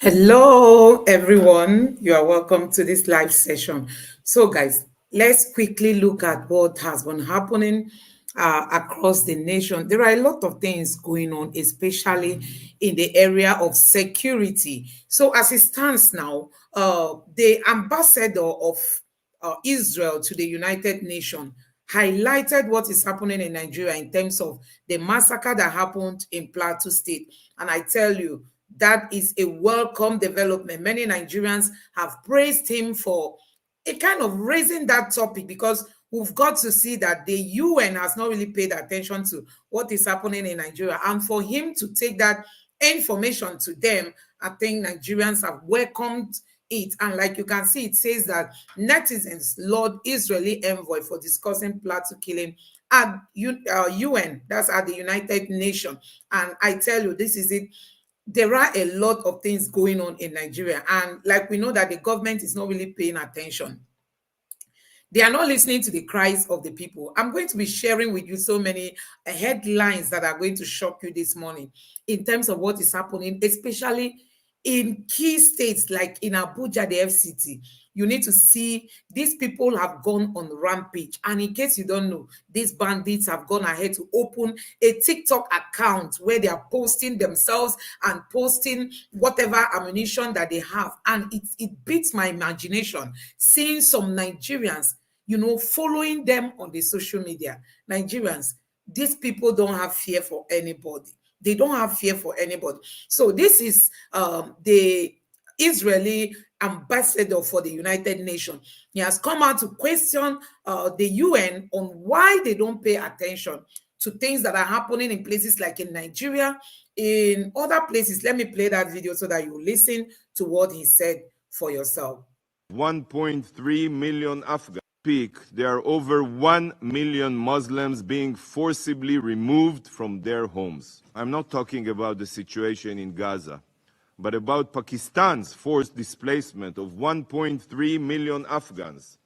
Hello, everyone. You are welcome to this live session. So, guys, let's quickly look at what has been happening across the nation. There are a lot of things going on, especially in the area of security. So, as it stands now, the ambassador of Israel to the United Nations highlighted what is happening in Nigeria in terms of the massacre that happened in Plateau State. And I tell you, that is a welcome development. Many Nigerians have praised him for a kind of raising that topic because we've got to see that the UN has not really paid attention to what is happening in Nigeria. And for him to take that information to them, I think Nigerians have welcomed it. And like you can see, it says that netizens laud Israeli envoy for discussing Plateau killing at UN, that's at the United Nations. And I tell you, this is it. There are a lot of things going on in Nigeria, and like we know that the government is not really paying attention. They are not listening to the cries of the people. I'm going to be sharing with you so many headlines that are going to shock you this morning in terms of what is happening, especially in key states like in Abuja, the FCT. You need to see these people have gone on rampage. And in case you don't know, these bandits have gone ahead to open a TikTok account where they are posting themselves and posting whatever ammunition that they have. And it beats my imagination seeing some Nigerians, following them on the social media. Nigerians, these people don't have fear for anybody. They don't have fear for anybody. So this is the Israeli ambassador for the United Nations. He has come out to question the UN on why they don't pay attention to things that are happening in places like in Nigeria, in other places. Let me play that video so that you listen to what he said for yourself. 1.3 million Afghans. There are over 1 million Muslims being forcibly removed from their homes. I'm not talking about the situation in Gaza, but about Pakistan's forced displacement of 1.3 million Afghans.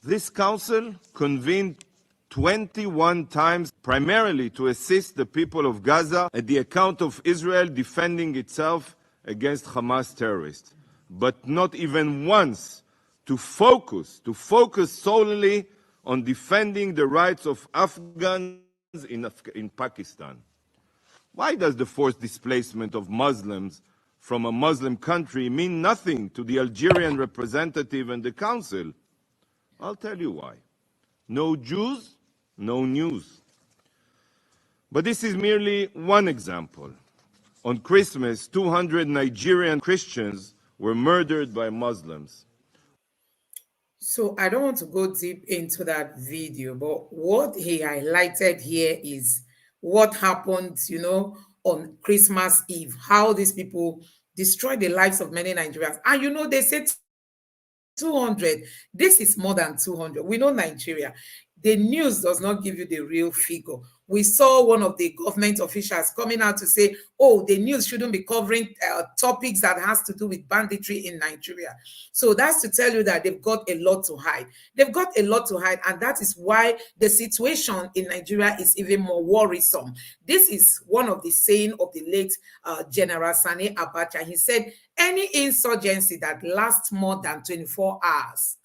This council convened 21 times, primarily to assist the people of Gaza at the account of Israel defending itself against Hamas terrorists, but not even once to focus solely on defending the rights of Afghans in Pakistan. Why does the forced displacement of Muslims from a Muslim country mean nothing to the Algerian representative and the council? I'll tell you why. No Jews, no news. But this is merely one example. On Christmas, 200 Nigerian Christians were murdered by Muslims. So I don't want to go deep into that video, but what he highlighted here is what happened, on Christmas Eve, how these people destroyed the lives of many Nigerians. And they said 200. This is more than 200. We know Nigeria. The news does not give you the real figure. We saw one of the government officials coming out to say, oh, the news shouldn't be covering topics that has to do with banditry in Nigeria. So that's to tell you that they've got a lot to hide. They've got a lot to hide, and that is why the situation in Nigeria is even more worrisome. This is one of the saying of the late General Sani Abacha. He said, any insurgency that lasts more than 24 hours,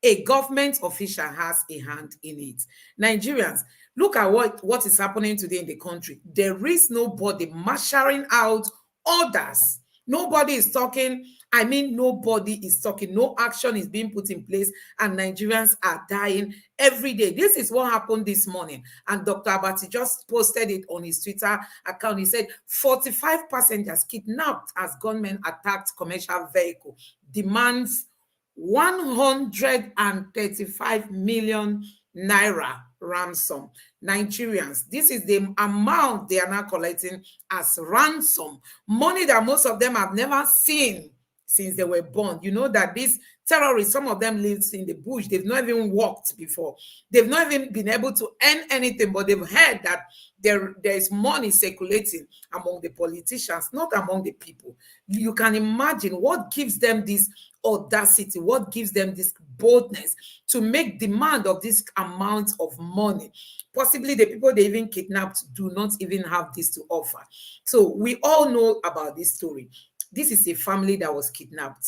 a government official has a hand in it. Nigerians, look at what is happening today in the country. There is nobody marshalling out orders. Nobody is talking. I mean, nobody is talking. No action is being put in place, and Nigerians are dying every day. This is what happened this morning. And Dr. Abati just posted it on his Twitter account. He said 45 passengers kidnapped as gunmen attacked commercial vehicle. Demands 135 million naira ransom. Nigerians, this is the amount they are now collecting as ransom. Money that most of them have never seen since they were born. You know that these terrorists, some of them lived in the bush. They've not even walked before. They've not even been able to earn anything, but they've heard that there is money circulating among the politicians, not among the people. You can imagine what gives them this audacity, what gives them this boldness to make demand of this amount of money. Possibly the people they even kidnapped do not even have this to offer. So we all know about this story. This is a family that was kidnapped,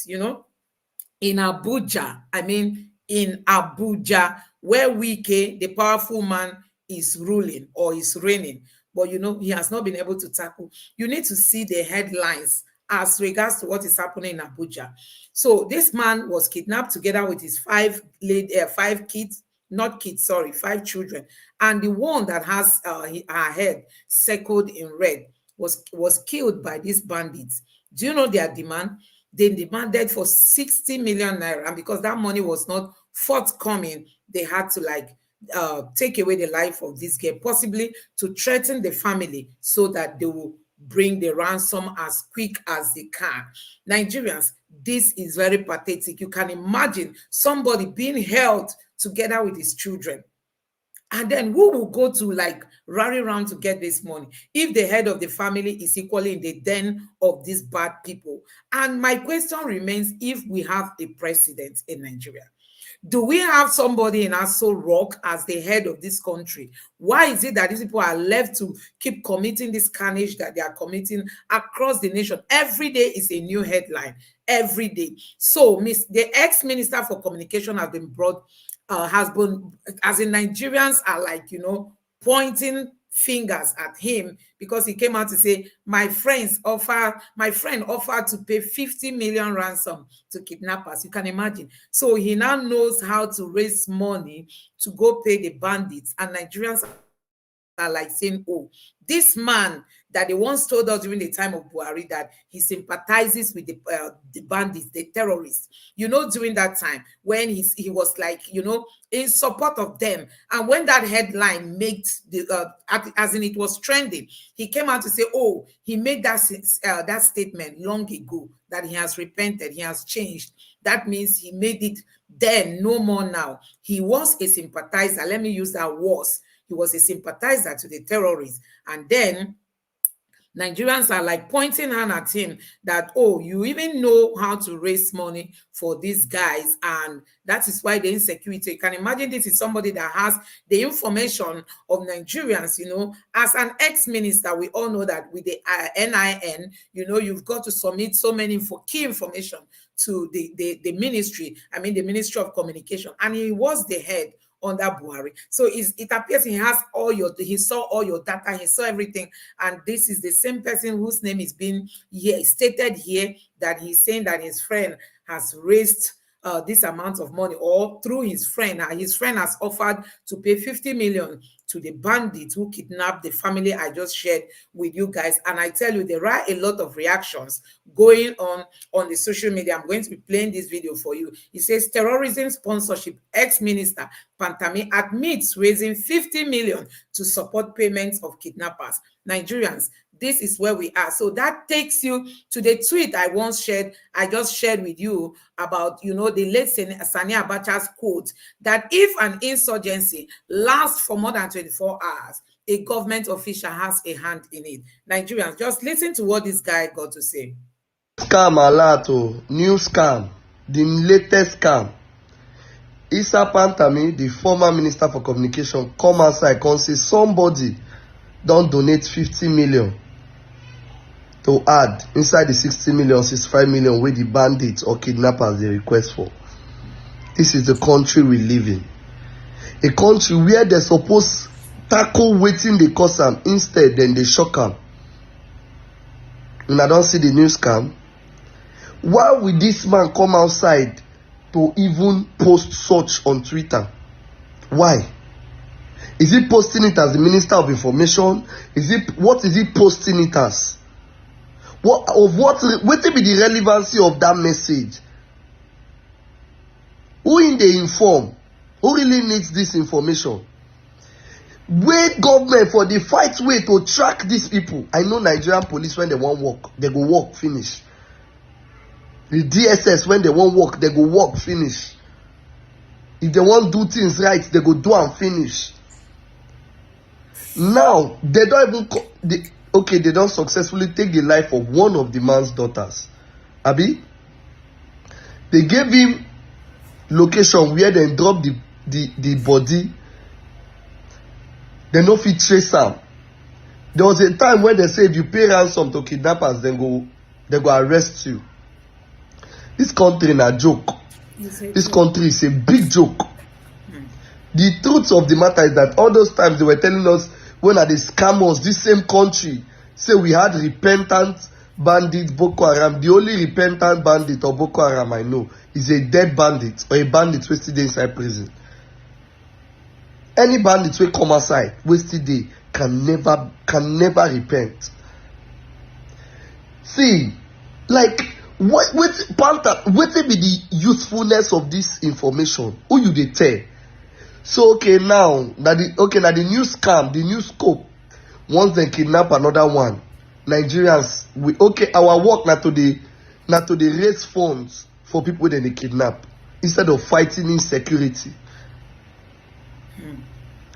in Abuja. I mean, in Abuja, where Wike, the powerful man, is ruling or is reigning. But he has not been able to tackle. You need to see the headlines as regards to what is happening in Abuja. So this man was kidnapped together with his five kids, not kids, sorry, five children, and the one that has her head circled in red was killed by these bandits. Do you know their demand? They demanded for 60 million naira, and because that money was not forthcoming, they had to take away the life of this girl, possibly to threaten the family so that they will bring the ransom as quick as they can. Nigerians, this is very pathetic. You can imagine somebody being held together with his children. And then who will go to rally around to get this money if the head of the family is equally in the den of these bad people? And my question remains, if we have a president in Nigeria, do we have somebody in Aso Rock as the head of this country? Why is it that these people are left to keep committing this carnage that they are committing across the nation? Every day is a new headline. Every day. So the ex-minister for communication has been brought, has been, as in Nigerians are pointing fingers at him because he came out to say, my friend offered to pay 50 million ransom to kidnappers. You can imagine. So he now knows how to raise money to go pay the bandits, and Nigerians are saying, oh, this man that they once told us during the time of Buhari that he sympathizes with the bandits, the terrorists, during that time when he was in support of them. And when that headline made as in it was trending, he came out to say, oh, he made that statement long ago that he has repented, he has changed. That means he made it then, no more now. He was a sympathizer. Let me use that was. He was a sympathizer to the terrorists. And then Nigerians are pointing hand at him that, oh, you even know how to raise money for these guys. And that is why the insecurity. You can imagine this is somebody that has the information of Nigerians, as an ex-minister. We all know that with the NIN, you've got to submit so many key information to the ministry. I mean, the Ministry of Communication. And he was the head under Buhari. So it appears he saw all your data, he saw everything. And this is the same person whose name is being stated here, that he's saying that his friend has raised this amount of money, or through his friend has offered to pay 50 million to the bandits who kidnapped the family I just shared with you guys. And I tell you, there are a lot of reactions going on the social media. I'm going to be playing this video for you. It says, terrorism sponsorship, ex-minister Pantami admits raising 50 million to support payments of kidnappers. Nigerians, this is where we are. So that takes you to the tweet I just shared with you about, the late Sani Abacha's quote that if an insurgency lasts for more than 24 hours, a government official has a hand in it. Nigerians, just listen to what this guy got to say. Scam alert, new scam, the latest scam. Issa Pantami, the former minister for communication, come outside and say somebody don't donate 50 million to add inside the 60 million, 65 million where the bandits or kidnappers they request for. This is the country we live in. A country where they're supposed tackle waiting they cause them, instead then they shock them. And I don't see the new scam. Why will this man come outside to even post such on Twitter? Why? Is he posting it as the Minister of Information? What is he posting it as? What will be the relevancy of that message? Who in the inform? Who really needs this information? Wait, government for the fight way to track these people. I know Nigerian police, when they won't work, they go work, finish. The DSS, when they won't work, they go work, finish. If they won't do things right, they go do and finish. Now, they don't even... they don't successfully take the life of one of the man's daughters. Abi? They gave him location where they drop the body. They no fit trace am. There was a time when they say if you pay ransom to kidnappers, then go They go arrest you. This country na joke. This country is a big joke. The truth of the matter is that all those times they were telling us when are they scam us, this same country say we had repentant bandit Boko Haram. The only repentant bandit or Boko Haram I know is a dead bandit or a bandit wey still dey inside prison. Any bandit wey come outside wey still dey can never repent. See, like what wetin be the usefulness of this information? Who you dey tell? So okay now na the new scam, the new scope. Once they kidnap another one, Nigerians our work na to dey raise funds for people that they kidnap instead of fighting insecurity.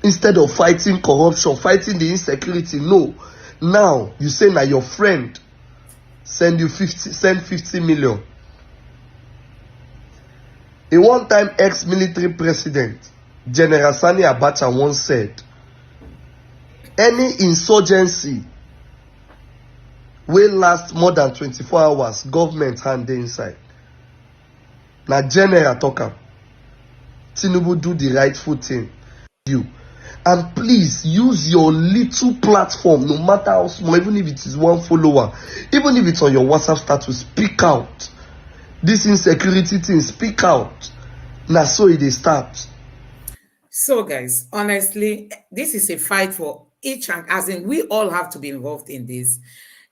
Instead of fighting corruption, fighting the insecurity. No. Now you say na your friend send 50 million. A one-time ex-military president, General Sani Abacha, once said, any insurgency will last more than 24 hours, government hand dey inside. Na General talk am. Tinubu do the rightful thing. And please use your little platform, no matter how small, even if it is one follower, even if it's on your WhatsApp status, speak out. This insecurity thing, speak out. Now so it dey start. So guys, honestly, this is a fight for each, and as in we all have to be involved in this.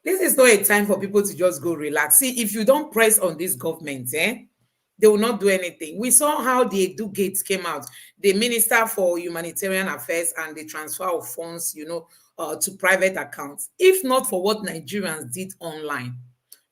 This is not a time for people to just go relax. See, if you don't press on this government, they will not do anything. We saw how the Edu Gates came out, the Minister for Humanitarian Affairs, and the transfer of funds, to private accounts. If not for what Nigerians did online,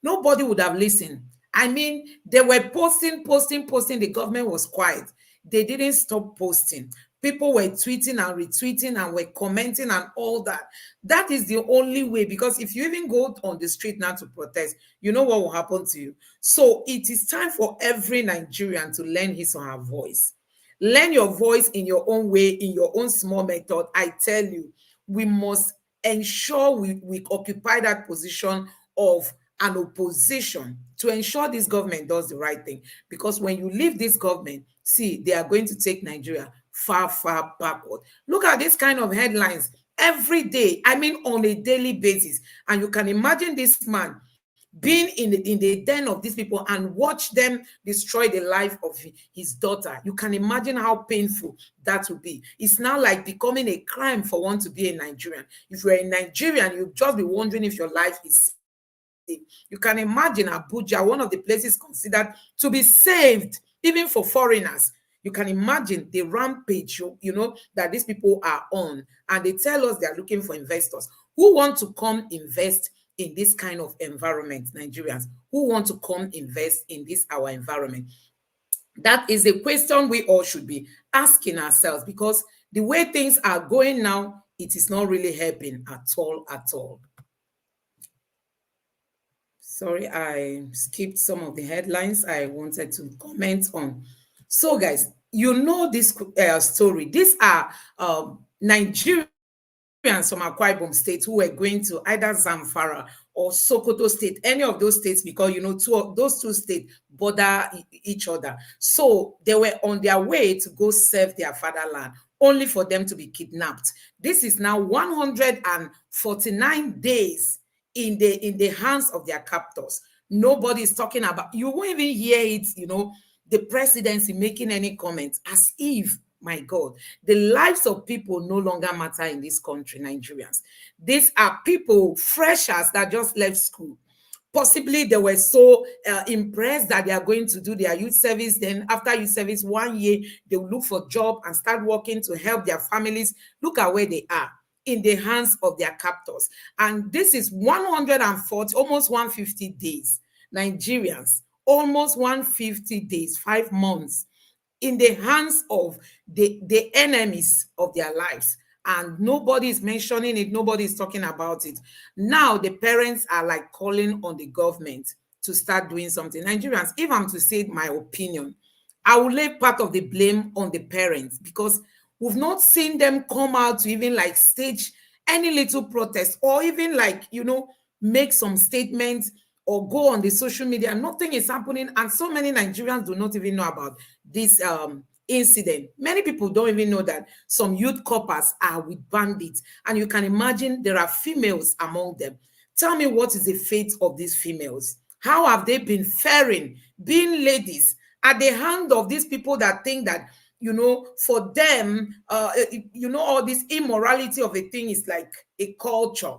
nobody would have listened. I mean, they were posting. The government was quiet. They didn't stop posting. People were tweeting and retweeting and were commenting and all that. That is the only way, because if you even go on the street now to protest, you know what will happen to you. So it is time for every Nigerian to learn his or her voice. Learn your voice in your own way, in your own small method. I tell you, we must ensure we occupy that position of an opposition to ensure this government does the right thing. Because when you leave this government, see, they are going to take Nigeria far backward. Look at this kind of headlines every day, I mean on a daily basis. And you can imagine this man being in the den of these people and watch them destroy the life of his daughter. You can imagine how painful that would be. It's now like becoming a crime for one to be a Nigerian. If you're a Nigerian, you'll just be wondering if your life is safe. You can imagine Abuja, one of the places considered to be saved, even for foreigners. You can imagine the rampage, that these people are on. And they tell us they are looking for investors who want to come invest in this kind of environment. Nigerians who want to come invest in this our environment. That is a question we all should be asking ourselves, because the way things are going now, it is not really helping at all. Sorry, I skipped some of the headlines I wanted to comment on. So guys, this story. These are Nigerians from Akwa Ibom State who were going to either Zamfara or Sokoto State, any of those states, because those two states border each other. So they were on their way to go serve their fatherland, only for them to be kidnapped. This is now 149 days in the hands of their captors. Nobody is talking about. You won't even hear it. The presidency making any comments, as if, my God, the lives of people no longer matter in this country, Nigerians. These are people, freshers that just left school. Possibly they were so impressed that they are going to do their youth service. Then after youth service, 1 year, they will look for a job and start working to help their families. Look at where they are, in the hands of their captors. And this is 140, almost 150 days. Nigerians, almost 150 days, 5 months, in the hands of the enemies of their lives. And nobody is mentioning it. Nobody is talking about it. Now the parents are like calling on the government to start doing something. Nigerians, if I'm to say my opinion, I will lay part of the blame on the parents, because we've not seen them come out to even like stage any little protest, or even like, make some statements or go on the social media, nothing is happening, and so many Nigerians do not even know about this incident. Many people don't even know that some youth coppers are with bandits, and you can imagine there are females among them. Tell me, what is the fate of these females? How have they been faring, being ladies, at the hand of these people that think that, for them, all this immorality of a thing is like a culture.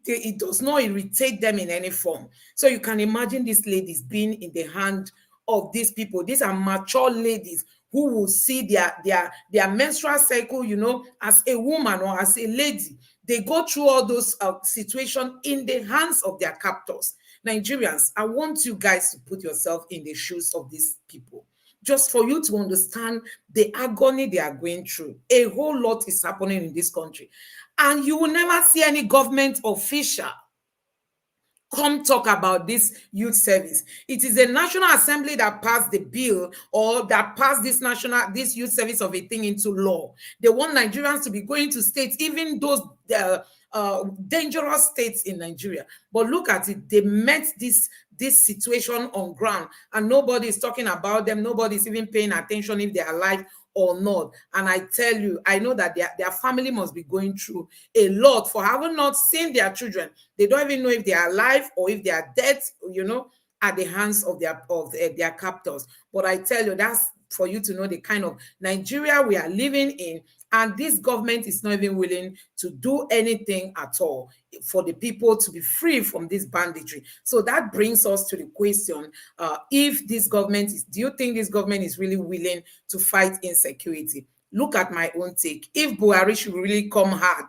It does not irritate them in any form. So you can imagine these ladies being in the hand of these people. These are mature ladies who will see their menstrual cycle, as a woman or as a lady. They go through all those situations in the hands of their captors. Nigerians, I want you guys to put yourself in the shoes of these people, just for you to understand the agony they are going through. A whole lot is happening in this country, and you will never see any government official come talk about this youth service. It is the National Assembly that passed the bill, or that passed this youth service of a thing into law. They want Nigerians to be going to states, even those dangerous states in Nigeria. But look at it, they met this situation on ground, and nobody is talking about them. Nobody is even paying attention if they are alive or not. And I tell you, I know that their family must be going through a lot for having not seen their children. They don't even know if they are alive or if they are dead, at the hands of their captors. But I tell you, that's for you to know the kind of Nigeria we are living in. And this government is not even willing to do anything at all for the people to be free from this banditry. So that brings us to the question, if this government do you think this government is really willing to fight insecurity? Look at my own take. If Buhari should really come hard,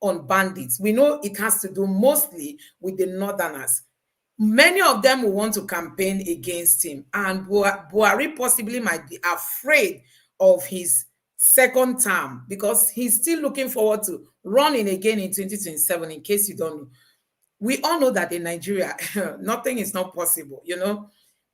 on bandits, we know it has to do mostly with the northerners. Many of them will want to campaign against him, and Buhari possibly might be afraid of his second term, because he's still looking forward to running again in 2027. In case you don't know, we all know that in Nigeria, nothing is not possible,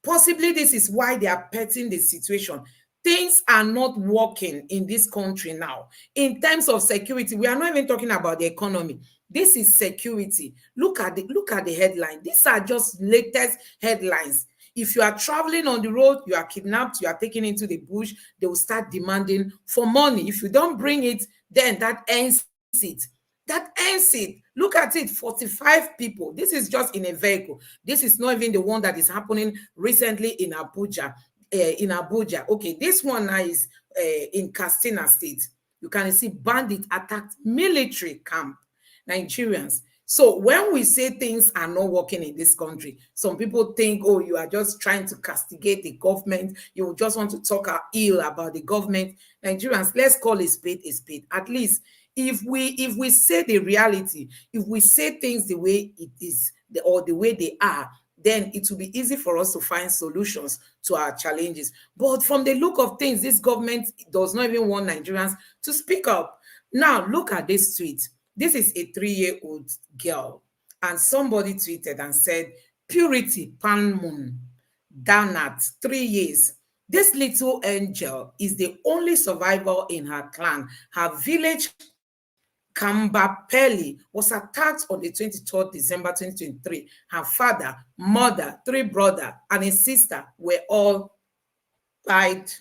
Possibly this is why they are petting the situation. Things are not working in this country now. In terms of security, we are not even talking about the economy. This is security. Look at the headline. These are just latest headlines. If you are traveling on the road, you are kidnapped, you are taken into the bush, they will start demanding for money. If you don't bring it, then that ends it. That ends it. Look at it, 45 people. This is just in a vehicle. This is not even the one that is happening recently in Abuja. Okay, this one now is in Katsina State. You can see bandit attacked military camp. Nigerians. So when we say things are not working in this country, some people think, oh, you are just trying to castigate the government. You just want to talk ill about the government. Nigerians, let's call a spade a spade. At least if we say the reality, if we say things the way it is, or the way they are, then it will be easy for us to find solutions to our challenges. But from the look of things, this government does not even want Nigerians to speak up. Now, look at this tweet. This is a 3-year-old girl, and somebody tweeted and said, Purity Panmun, Danat, 3 years. This little angel is the only survivor in her clan. Her village, Kambapeli, was attacked on the 23rd December 2023. Her father, mother, 3 brothers, and a sister were all died,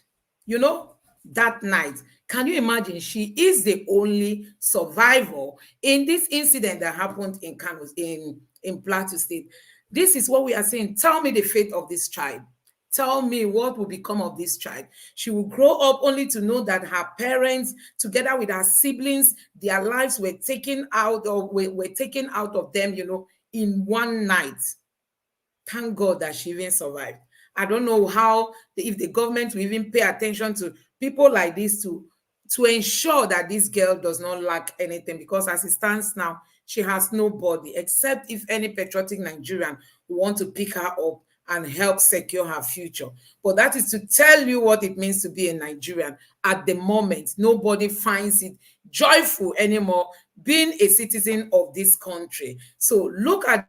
that night. Can you imagine? She is the only survivor in this incident that happened in Kano, in Plateau State. This is what we are saying. Tell me the fate of this child. Tell me what will become of this child. She will grow up only to know that her parents, together with her siblings, their lives were taken out, or were taken out of them, in one night. Thank God that she even survived. I don't know how, if the government will even pay attention to people like this to ensure that this girl does not lack anything, because as it stands now, she has nobody, except if any patriotic Nigerian will want to pick her up and help secure her future. But that is to tell you what it means to be a Nigerian. At the moment, nobody finds it joyful anymore being a citizen of this country. So look at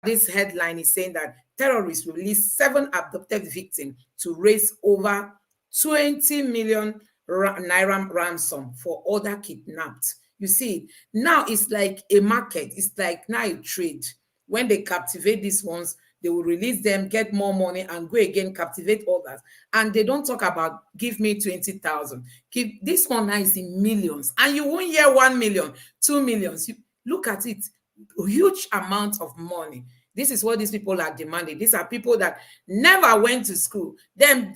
this headline, is saying that terrorists released 7 abducted victims to raise over 20 million naira ransom for other kidnapped. You see, now it's like a market. It's like now a trade. When they captivate these ones, they will release them, get more money, and go again, captivate others. And they don't talk about give me 20,000. Give this one now is in millions, and you won't hear 1 million, 2 millions. You look at it, huge amount of money. This is what these people are demanding. These are people that never went to school. Them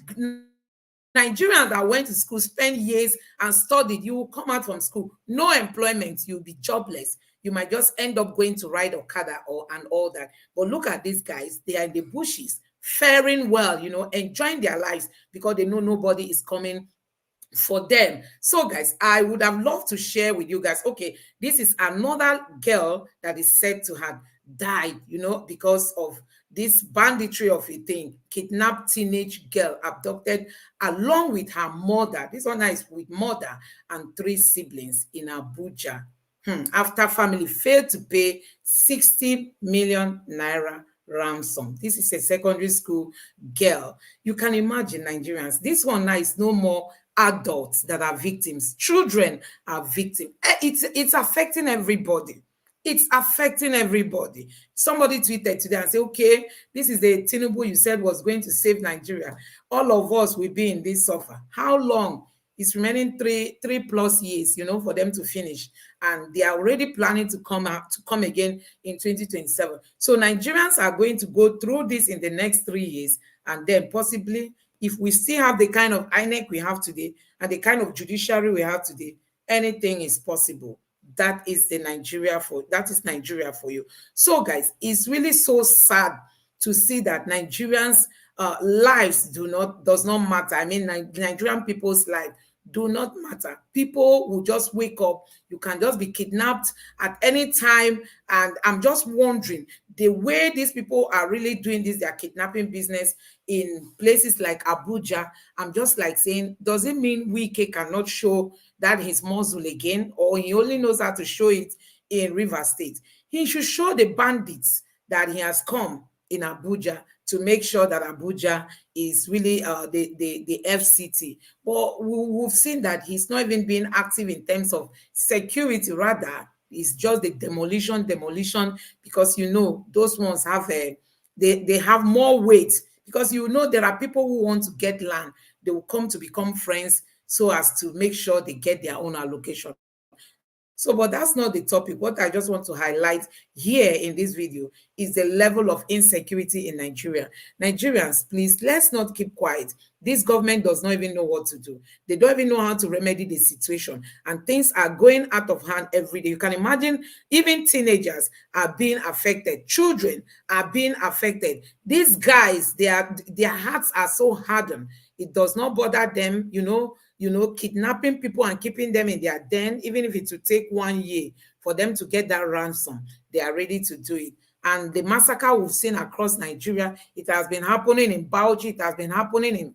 Nigerians that went to school, spend years and studied. You will come out from school, no employment, you'll be jobless. You might just end up going to ride Okada or and all that. But look at these guys, they are in the bushes, faring well, enjoying their lives because they know nobody is coming for them. So guys, I would have loved to share with you guys. Okay, this is another girl that is said to have died, because of this banditry of a thing. Kidnapped teenage girl abducted along with her mother. This one is with mother and 3 siblings in Abuja. After family failed to pay 60 million naira ransom. This is a secondary school girl. You can imagine, Nigerians. This one now is no more adults that are victims. Children are victims. It's affecting everybody. It's affecting everybody. Somebody tweeted today and said, okay, this is the Tinubu you said was going to save Nigeria. All of us will be in this suffer. How long? It's remaining three plus years, for them to finish. And they are already planning to come again in 2027. So Nigerians are going to go through this in the next 3 years. And then possibly, if we still have the kind of INEC we have today and the kind of judiciary we have today, anything is possible. That is Nigeria for you. So guys, it's really so sad to see that Nigerians' lives does not matter. I mean, Nigerian people's life do not matter. People will just wake up. You can just be kidnapped at any time. And I'm just wondering, the way these people are really doing this, their kidnapping business in places like Abuja, I'm just like saying, does it mean Wike cannot show that his muscle again, or he only knows how to show it in River State? He should show the bandits that he has come in Abuja to make sure that Abuja is really the FCT. But we've seen that he's not even being active in terms of security. Rather, it's just the demolition, because those ones have they have more weight, because there are people who want to get land. They will come to become friends so as to make sure they get their own allocation. So, but that's not the topic. What I just want to highlight here in this video is the level of insecurity in Nigeria. Nigerians, please, let's not keep quiet. This government does not even know what to do. They don't even know how to remedy the situation. And things are going out of hand every day. You can imagine even teenagers are being affected. Children are being affected. These guys, their hearts are so hardened. It does not bother them, kidnapping people and keeping them in their den, even if it will take 1 year for them to get that ransom, they are ready to do it. And the massacre we've seen across Nigeria, it has been happening in Bauchi, it has been happening in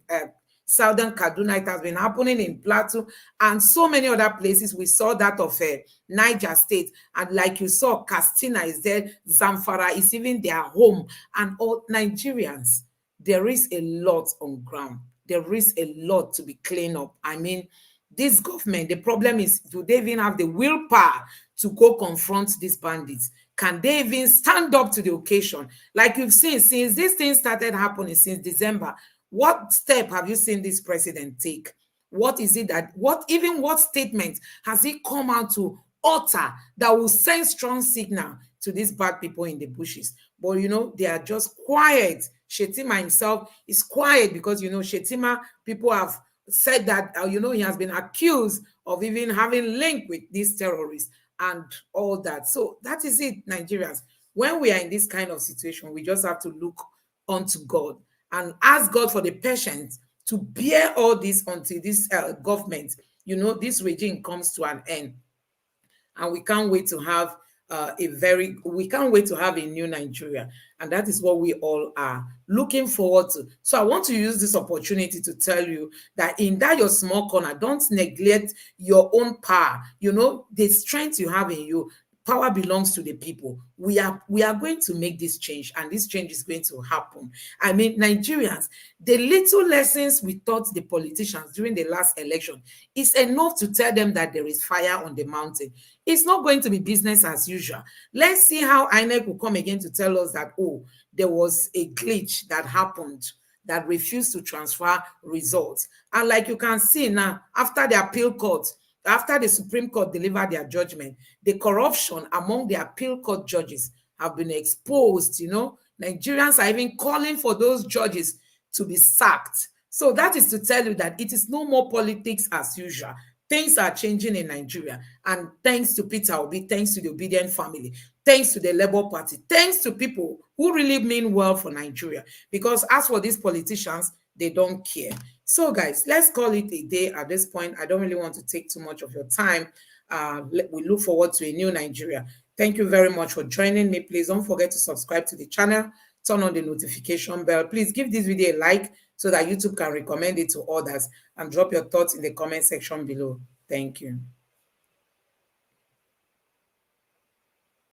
Southern Kaduna, it has been happening in Plateau, and so many other places. We saw that of Niger State, and like you saw, Katsina is there, Zamfara is even their home, and all Nigerians. There is a lot on ground. There is a lot to be cleaned up. I mean, this government, the problem is, do they even have the willpower to go confront these bandits? Can they even stand up to the occasion? Like you've seen, since this thing started happening since December, what step have you seen this president take? What is it what statement has he come out to utter that will send strong signal to these bad people in the bushes? But they are just quiet. Shetima himself is quiet because Shetima, people have said that he has been accused of even having link with these terrorists and all that. So that is it, Nigerians. When we are in this kind of situation, we just have to look unto God and ask God for the patience to bear all this until this government, this regime comes to an end. And we can't wait to have a new Nigeria. And that is what we all are looking forward to. So I want to use this opportunity to tell you that in that your small corner, don't neglect your own power, the strength you have in you. Power belongs to the people. We are going to make this change, and this change is going to happen. I mean, Nigerians, the little lessons we taught the politicians during the last election is enough to tell them that there is fire on the mountain. It's not going to be business as usual. Let's see how INEC will come again to tell us that, oh, there was a glitch that happened that refused to transfer results. And like you can see now, after the appeal court, after the Supreme Court delivered their judgment, the corruption among the appeal court judges have been exposed. Nigerians are even calling for those judges to be sacked. So that is to tell you that it is no more politics as usual. Things are changing in Nigeria. And thanks to Peter Obi, thanks to the Obedient family, thanks to the Labour Party, thanks to people who really mean well for Nigeria. Because as for these politicians, they don't care. So, guys, let's call it a day at this point. I don't really want to take too much of your time. We look forward to a new Nigeria. Thank you very much for joining me. Please don't forget to subscribe to the channel. Turn on the notification bell. Please give this video a like so that YouTube can recommend it to others. And drop your thoughts in the comment section below. Thank you.